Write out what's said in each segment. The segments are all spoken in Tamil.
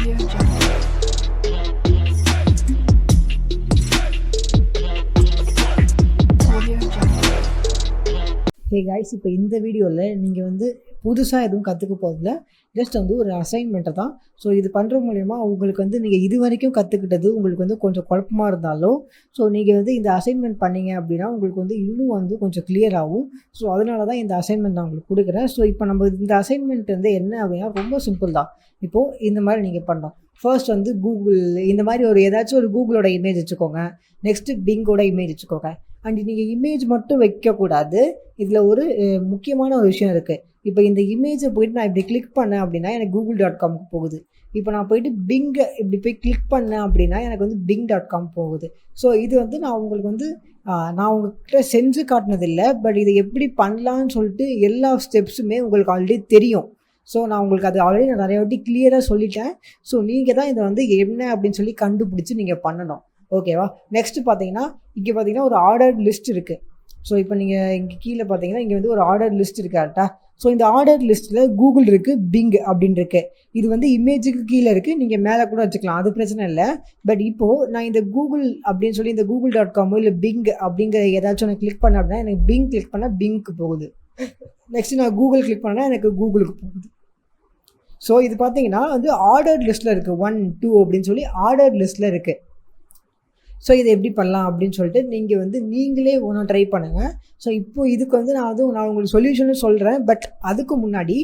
Audio Jungle. Audio Jungle. Hey guys, இப்போ இந்த வீடியோவில் நீங்கள் வந்து புதுசாக எதுவும் கற்றுக்க போகிறதில்ல, ஜஸ்ட் வந்து ஒரு அசைன்மெண்ட்டை தான். ஸோ இது பண்ணுற மூலயமா உங்களுக்கு வந்து நீங்கள் இது வரைக்கும் கற்றுக்கிட்டது உங்களுக்கு வந்து கொஞ்சம் குழப்பமாக இருந்தாலும், ஸோ நீங்கள் வந்து இந்த அசைன்மெண்ட் பண்ணீங்க அப்படின்னா உங்களுக்கு வந்து இன்னும் வந்து கொஞ்சம் கிளியர் ஆகும். ஸோ அதனால தான் இந்த அசைன்மெண்ட் நான் உங்களுக்கு கொடுக்குறேன். ஸோ இப்போ நம்ம இந்த அசைன்மெண்ட் வந்து என்ன அப்படின்னா ரொம்ப சிம்பிள் தான். இப்போது இந்த மாதிரி நீங்கள் பண்ணலாம். ஃபர்ஸ்ட் வந்து கூகுள் இந்த மாதிரி ஒரு ஏதாச்சும் ஒரு கூகுளோட இமேஜ் வச்சுக்கோங்க. நெக்ஸ்ட்டு பிங்கோட இமேஜ் வச்சுக்கோங்க. அண்ட் நீங்கள் இமேஜ் மட்டும் வைக்கக்கூடாது. இதில் ஒரு முக்கியமான ஒரு விஷயம் இருக்குது. இப்போ இந்த இமேஜை போய்ட்டு நான் இப்படி கிளிக் பண்ணேன் அப்படின்னா எனக்கு google.comக்கு போகுது. இப்போ நான் போய்ட்டு பிங்கை இப்படி போய் கிளிக் பண்ணேன் அப்படின்னா எனக்கு வந்து bing.com போகுது. ஸோ இது வந்து நான் உங்களுக்கு வந்து நான் உங்கள்கிட்ட செஞ்சு காட்டினதில்லை, பட் இதை எப்படி பண்ணலான்னு சொல்லிட்டு எல்லா ஸ்டெப்ஸுமே உங்களுக்கு ஆல்ரெடி தெரியும். ஸோ நான் உங்களுக்கு அது ஆல்ரெடி நான் நிறைய வாட்டி கிளியராக சொல்லிட்டேன். ஸோ நீங்கள் தான் இதை வந்து என்ன அப்படின்னு சொல்லி கண்டுபிடிச்சி நீங்கள் பண்ணணும். ஓகேவா? நெக்ஸ்ட்டு பார்த்தீங்கன்னா இங்கே பார்த்தீங்கன்னா ஒரு ஆர்டர்ட் லிஸ்ட் இருக்குது. ஸோ இப்போ நீங்கள் இங்கே கீழே பார்த்தீங்கன்னா இங்கே வந்து ஒரு ஆர்டர் லிஸ்ட் இருக்குது கரெக்டாக. ஸோ இந்த ஆர்டர் லிஸ்ட்டில் கூகுள் இருக்குது, பிங் அப்படின்னு இருக்குது. இது வந்து இமேஜுக்கு கீழே இருக்குது, நீங்கள் மேலே கூட வச்சுக்கலாம், அது பிரச்சனை இல்லை. பட் இப்போது நான் இந்த கூகுள் அப்படின்னு சொல்லி இந்த google.com இல்லை பிங் அப்படிங்கிற ஏதாச்சும் நான் கிளிக் பண்ண அப்படின்னா எனக்கு பிங் கிளிக் பண்ணால் பிங்க்கு போகுது. நெக்ஸ்ட்டு நான் கூகுள் கிளிக் பண்ணால் எனக்கு கூகுளுக்கு போகுது. ஸோ இது பார்த்தீங்கன்னா வந்து ஆர்டர் லிஸ்ட்டில் இருக்குது, 1, 2 அப்படின்னு சொல்லி ஆர்டர் லிஸ்ட்டில் இருக்குது. ஸோ இதை எப்படி பண்ணலாம் அப்படின்னு சொல்லிட்டு நீங்கள் வந்து நீங்களே ஒன்றா ட்ரை பண்ணுங்கள். ஸோ இப்போ இதுக்கு வந்து நான் உங்களுக்கு சொல்யூஷனும் சொல்கிறேன். பட் அதுக்கு முன்னாடி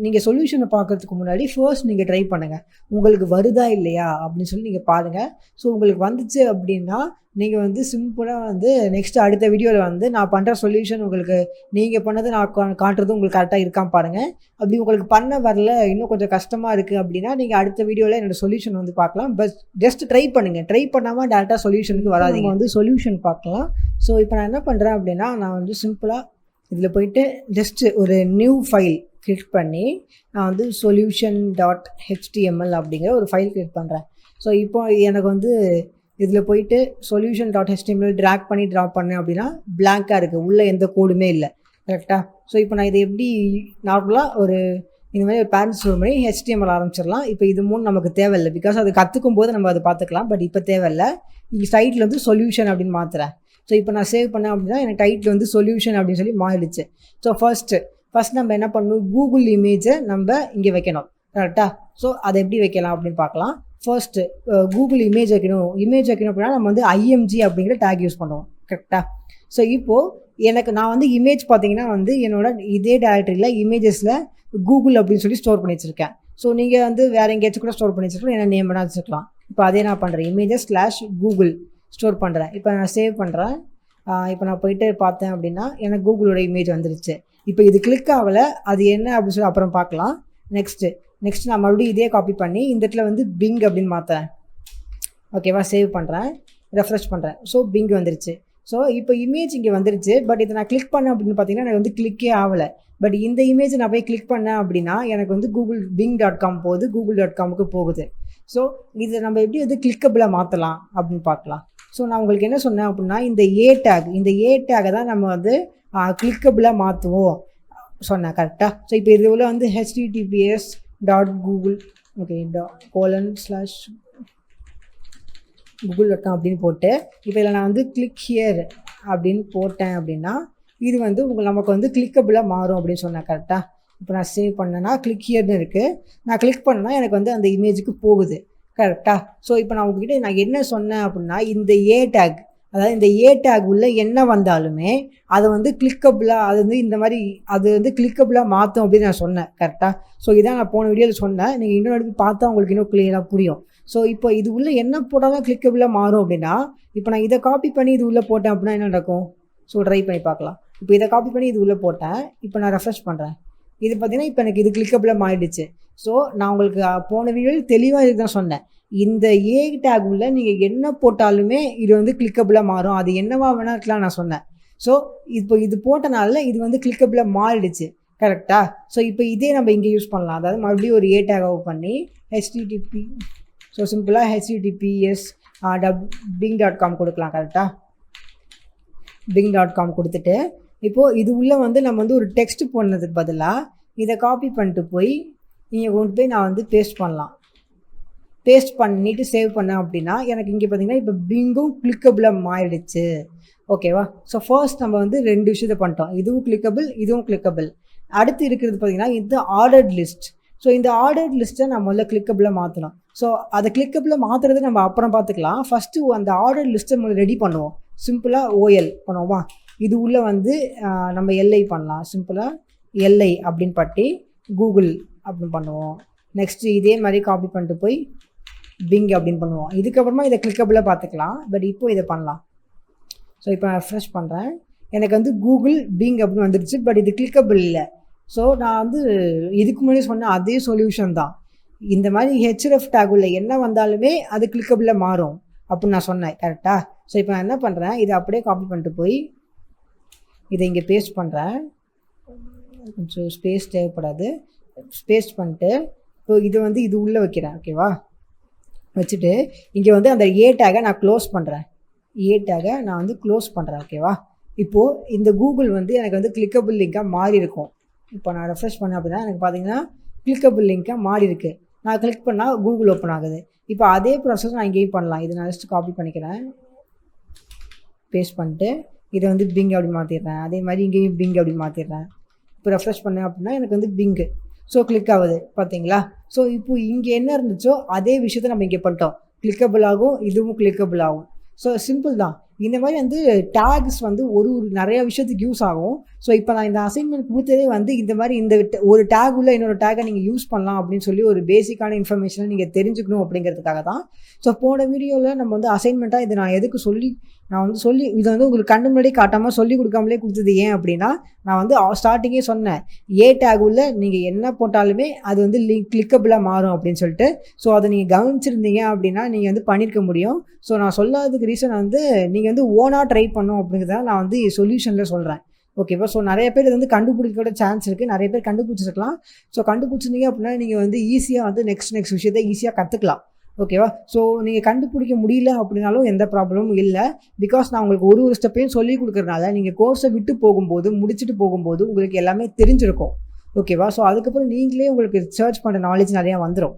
நீங்கள் சொல்யூஷனை பார்க்குறதுக்கு முன்னாடி ஃபர்ஸ்ட் நீங்கள் ட்ரை பண்ணுங்கள். உங்களுக்கு வருதா இல்லையா அப்படின்னு சொல்லி நீங்கள் பாருங்கள். ஸோ உங்களுக்கு வந்துச்சு அப்படின்னா நீங்கள் வந்து சிம்பிளாக வந்து நெக்ஸ்ட்டு அடுத்த வீடியோவில் வந்து நான் பண்ணுற சொல்யூஷன் உங்களுக்கு நீங்கள் பண்ணது நான் காட்டுறது உங்களுக்கு கரெக்டாக இருக்கான்னு பாருங்கள். அப்படி உங்களுக்கு பண்ண வரல, இன்னும் கொஞ்சம் கஷ்டமாக இருக்குது அப்படின்னா நீங்கள் அடுத்த வீடியோவில் என்னோடய சொல்யூஷன் வந்து பார்க்கலாம். பட் ஜஸ்ட் ட்ரை பண்ணுங்கள். ட்ரை பண்ணாமல் டேரெக்டாக சொல்யூஷனுக்கு வராதீங்க. வந்து சொல்யூஷன் பார்க்கலாம். ஸோ இப்போ நான் என்ன பண்ணுறேன் அப்படின்னா நான் வந்து சிம்பிளாக இதில் போய்ட்டு ஜஸ்ட்டு ஒரு நியூ ஃபைல் கிளிக் பண்ணி நான் வந்து solution.html அப்படிங்கிற ஒரு ஃபைல் கிளிக் பண்ணுறேன். ஸோ இப்போ எனக்கு வந்து இதில் போயிட்டு solution.html ட்ராக் பண்ணி ட்ராப் பண்ணேன் அப்படின்னா பிளாங்காக இருக்குது, உள்ளே எந்த கோடுமே இல்லை. கரெக்டாக? ஸோ இப்போ நான் இதை எப்படி நார்மலாக ஒரு இந்த மாதிரி ஒரு பேரண்ட்ஸ் ஸ்டோர் பண்ணி HTML ஆரம்பிச்சிடலாம். இப்போ இது நமக்கு தேவையில்லை, பிகாஸ் அது கற்றுக்கும் போது நம்ம அதை பார்த்துக்கலாம். பட் இப்போ தேவையில்லை. இங்கே சைட்டில் வந்து சொல்யூஷன் அப்படின்னு மாற்றுறேன். ஸோ இப்போ நான் சேவ் பண்ணேன் அப்படின்னா எனக்கு டைட்டில் வந்து சொல்யூஷன் அப்படின்னு சொல்லி மாறிடுச்சு. ஸோ ஃபர்ஸ்ட் நம்ம என்ன பண்ணணும், கூகுள் இமேஜை நம்ம இங்கே வைக்கணும். கரெக்டாக? ஸோ அதை எப்படி வைக்கலாம் அப்படின்னு பார்க்கலாம். ஃபர்ஸ்ட்டு கூகுள் இமேஜ் வைக்கணும் அப்படின்னா நம்ம வந்து IMG அப்படிங்கிற டேக் யூஸ் பண்ணுவோம். கரெக்டாக? ஸோ இப்போது நான் வந்து இமேஜ் பார்த்தீங்கன்னா வந்து என்னோட இதே டைரக்டரியில் இமேஜஸில் கூகுள் அப்படின்னு சொல்லி ஸ்டோர் பண்ணி வச்சுருக்கேன். ஸோ நீங்கள் வந்து வேறு எங்கேயாச்சும் கூட ஸ்டோர் பண்ணி வச்சுருக்கலாம், என்ன நேம் வேணால் வச்சுருக்கலாம். இப்போ அதே நான் பண்ணுறேன், images/google ஸ்டோர் பண்ணுறேன். இப்போ நான் சேவ் பண்ணுறேன். இப்போ நான் போயிட்டு பார்த்தேன் அப்படின்னா எனக்கு கூகுளோட இமேஜ் வந்துருச்சு. இப்போ இது கிளிக் ஆகலை, அது என்ன அப்படின்னு சொல்லி அப்புறம் பார்க்கலாம். நெக்ஸ்ட் நான் மறுபடியும் இதே காப்பி பண்ணி இந்த இடத்துல வந்து பிங் அப்படின்னு மாற்றுறேன். ஓகேவா? சேவ் பண்ணுறேன், ரெஃப்ரெஷ் பண்ணுறேன். ஸோ பிங் வந்துருச்சு. ஸோ இப்போ இமேஜ் இங்கே வந்துருச்சு. பட் இதை நான் கிளிக் பண்ணேன் அப்படின்னு பார்த்தீங்கன்னா எனக்கு வந்து கிளிக்கே ஆகலை. பட் இந்த இமேஜை நான் போய் கிளிக் பண்ணேன் அப்படின்னா எனக்கு வந்து bing.com போகுது, google.comக்கு போகுது. ஸோ இதை நம்ம எப்படி வந்து கிளிக்கபிளாக மாற்றலாம் அப்படின்னு பார்க்கலாம். ஸோ நான் உங்களுக்கு என்ன சொன்னேன் அப்படின்னா இந்த ஏ டேகை தான் நம்ம வந்து கிளிக்கபிளாக மாற்றுவோம் சொன்னேன். கரெக்டாக? ஸோ இப்போ இது உள்ள வந்து https.google google.com அப்படின்னு போட்டு இப்போ இதில் நான் வந்து கிளிக் ஹியர் அப்படின்னு போட்டேன் அப்படின்னா இது வந்து நமக்கு வந்து கிளிக்கபிளாக மாறும் அப்படின்னு சொன்னேன். கரெக்டாக? இப்போ நான் சேவ் பண்ணேன்னா கிளிக் ஹியர்னு இருக்குது. நான் கிளிக் பண்ணேன்னா எனக்கு வந்து அந்த இமேஜுக்கு போகுது. கரெக்டாக? ஸோ இப்போ நான் உங்ககிட்ட நான் என்ன சொன்னேன் அப்படின்னா இந்த அதாவது இந்த டேக் உள்ள என்ன வந்தாலுமே அதை வந்து கிளிக்கபிளாக அது வந்து இந்த மாதிரி அது வந்து கிளிக்கபிளாக மாற்றும் அப்படின்னு நான் சொன்னேன். கரெக்டாக? ஸோ இதான் நான் போன வீடியோவில் சொன்னேன். நீங்கள் இன்னொரு பார்த்தா உங்களுக்கு இன்னும் கிளியராக புரியும். ஸோ இப்போ இது உள்ள என்ன போட்டால் தான் கிளிக்கபிளாக மாறும் அப்படின்னா இப்போ நான் இதை காப்பி பண்ணி இது உள்ளே போட்டேன் அப்படின்னா என்ன நடக்கும்? ஸோ ட்ரை பண்ணி பார்க்கலாம். இப்போ இதை காப்பி பண்ணி இது உள்ளே போட்டேன். இப்போ நான் ரெஃப்ரெஷ் பண்ணுறேன். இது பார்த்தீங்கன்னா இப்போ எனக்கு இது கிளிக்கபிளாக மாறிடுச்சு. ஸோ நான் உங்களுக்கு போன வீடியோவில் தெளிவாக இது தான் சொன்னேன். இந்த டேக் உள்ள நீங்கள் என்ன போட்டாலுமே இது வந்து கிளிக்கபிளாக மாறும், அது என்னவா வேணா இருக்கலாம் நான் சொன்னேன். ஸோ இப்போ இது போட்டனால இது வந்து கிளிக்கபிளாக மாறிடுச்சு. கரெக்டாக? ஸோ இப்போ இதே நம்ம இங்கே யூஸ் பண்ணலாம். அதாவது மறுபடியும் ஒரு டேக் பண்ணி http ஸோ சிம்பிளாக https bing.com கொடுக்கலாம். கரெக்டாக? bing.com கொடுத்துட்டு இப்போது இது உள்ளே வந்து நம்ம வந்து ஒரு டெக்ஸ்ட் போடுறதுக்கு பதிலாக இதை காப்பி பண்ணிட்டு போய் இங்கே கொண்டு போய் நான் வந்து பேஸ்ட் பண்ணலாம். பேஸ்ட் பண்ணிவிட்டு சேவ் பண்ணேன் அப்படின்னா எனக்கு இங்கே பார்த்தீங்கன்னா இப்போ பிங்கும் கிளிக்கபிளாக மாறிடுச்சு. ஓகேவா? ஸோ ஃபர்ஸ்ட் நம்ம வந்து 2 விஷயத்த பண்ணிட்டோம். இதுவும் கிளிக்கபிள், இதுவும் கிளிக்கபிள். அடுத்து இருக்கிறது பார்த்தீங்கன்னா இது ஆர்டர்ட் லிஸ்ட். ஸோ இந்த ஆர்டர்ட் லிஸ்ட்டை நம்ம முதல்ல கிளிக்கபிளாக மாற்றணும். ஸோ அதை கிளிக்கபிளாக மாற்றுறது நம்ம அப்புறம் பார்த்துக்கலாம். ஃபஸ்ட்டு அந்த ஆர்டர்ட் லிஸ்ட்டை நம்ம ரெடி பண்ணுவோம். சிம்பிளாக ஓஎல் பண்ணுவோமா? இது உள்ளே வந்து நம்ம எல்ஐ பண்ணலாம். சிம்பிளாக எல்ஐ அப்படின்னு பட்டி கூகுள் அப்படின்னு பண்ணுவோம். நெக்ஸ்ட்டு இதே மாதிரி காப்பி பண்ணிட்டு போய் பிங் அப்படின்னு பண்ணுவோம். இதுக்கப்புறமா இதை கிளிக்கபிளாக பார்த்துக்கலாம். பட் இப்போ இதை பண்ணலாம். ஸோ இப்போ நான் ரெஃப்ரெஷ் பண்ணுறேன். எனக்கு வந்து கூகுள் பிங் அப்படின்னு வந்துடுச்சு. பட் இது கிளிக்கபிள் இல்லை. ஸோ நான் வந்து இதுக்கு முன்னாடி சொன்ன அதே சொல்யூஷன் தான். இந்த மாதிரி ஹெச்எஃப் டேக் உள்ள என்ன வந்தாலுமே அது கிளிக்கபிளில் மாறும் அப்படின்னு நான் சொன்னேன். கரெக்டாக? ஸோ இப்போ நான் என்ன பண்ணுறேன், இதை அப்படியே காப்பி பண்ணிட்டு போய் இதை இங்கே பேஸ்ட் பண்ணுறேன். கொஞ்சம் ஸ்பேஸ் தேவைப்படாது. பேஸ்ட் பண்ணிட்டு இப்போ இது வந்து இது உள்ளே வைக்கிறேன். ஓகேவா? வச்சுட்டு இங்கே வந்து அந்த ஏ டேகை நான் க்ளோஸ் பண்ணுறேன். ஏ டேகை நான் வந்து க்ளோஸ் பண்ணுறேன். ஓகேவா? இப்போது இந்த கூகுள் வந்து எனக்கு வந்து கிளிக்கபிள் லிங்காக மாறி இருக்கும். இப்போ நான் ரெஃப்ரெஷ் பண்ணேன் அப்படின்னா எனக்கு பார்த்தீங்கன்னா கிளிக்கபிள் லிங்காக மாறி இருக்குது. நான் கிளிக் பண்ணால் கூகுள் ஓப்பன் ஆகுது. இப்போ அதே ப்ராசஸ் நான் இங்கேயும் பண்ணலாம். இதை நான் ஜஸ்ட் காப்பி பண்ணிக்கிறேன். பேஸ்ட் பண்ணிட்டு இதை வந்து பிங் அப்படி மாற்றிடுறேன். அதே மாதிரி இங்கேயும் பிங் அப்படி மாற்றிடுறேன். இப்போ ரெஃப்ரெஷ் பண்ணேன் அப்படின்னா எனக்கு வந்து பிங்கு. ஸோ கிளிக் ஆகுது பார்த்தீங்களா? ஸோ இப்போ இங்கே என்ன இருந்துச்சோ அதே விஷயத்த நம்ம இங்கே பண்ணிட்டோம். கிளிக்கபிள் ஆகும், இதுவும் கிளிக்கபிள் ஆகும். ஸோ சிம்பிள் தான். இந்த மாதிரி வந்து டேக்ஸ் வந்து ஒரு நிறையா விஷயத்துக்கு யூஸ் ஆகும். ஸோ இப்போ நான் இந்த அசைன்மெண்ட் கொடுத்ததே வந்து இந்த மாதிரி இந்த ஒரு டேக் உள்ள இன்னொரு டேக்கை நீங்கள் யூஸ் பண்ணலாம் அப்படின்னு சொல்லி ஒரு பேசிக்கான இன்ஃபர்மேஷனை நீங்கள் தெரிஞ்சுக்கணும் அப்படிங்கிறதுக்காக தான். ஸோ போன வீடியோவில் நம்ம வந்து அசைன்மெண்ட்டாக இது நான் எதுக்கு நான் வந்து இதை வந்து உங்களுக்கு கண்ணு முன்னாடி காட்டாமல் சொல்லி கொடுக்காமலே கொடுத்தது ஏன் அப்படின்னா, நான் வந்து ஸ்டார்டிங்கே சொன்னேன் ஏ டேக் உள்ள நீங்கள் என்ன போட்டாலுமே அது வந்து கிளிக்கபிளாக மாறும் அப்படின்னு சொல்லிட்டு. ஸோ அதை நீங்கள் கவனிச்சிருந்தீங்க அப்படின்னா நீங்கள் வந்து பண்ணியிருக்க முடியும். ஸோ நான் சொல்லாததுக்கு ரீசன் வந்து நீங்கள் வந்து ஓனாக ட்ரை பண்ணணும் அப்படிங்கிறத நான் வந்து சொல்யூஷனில் சொல்கிறேன். ஓகேவா? ஸோ நிறைய பேர் இது வந்து கண்டுபிடிக்க சான்ஸ் இருக்குது. நிறைய பேர் கண்டுபிடிச்சிருக்கலாம். ஸோ கண்டுபிடிச்சிருந்தீங்க அப்படின்னா நீங்கள் வந்து ஈஸியாக வந்து நெக்ஸ்ட் விஷயத்தை ஈஸியாக கற்றுக்கலாம். ஓகேவா? ஸோ நீங்கள் கண்டுபிடிக்க முடியல அப்படின்னாலும் எந்த ப்ராப்ளமும் இல்லை. பிகாஸ் நான் உங்களுக்கு ஒரு ஸ்டெப்பையும் சொல்லி கொடுக்குறதுனால நீங்கள் கோர்ஸை விட்டு போகும்போது முடிச்சுட்டு போகும்போது உங்களுக்கு எல்லாமே தெரிஞ்சிருக்கும். ஓகேவா? ஸோ அதுக்கப்புறம் நீங்களே உங்களுக்கு சர்ச் பண்ணுற நாலேஜ் நிறையா வந்துடும்.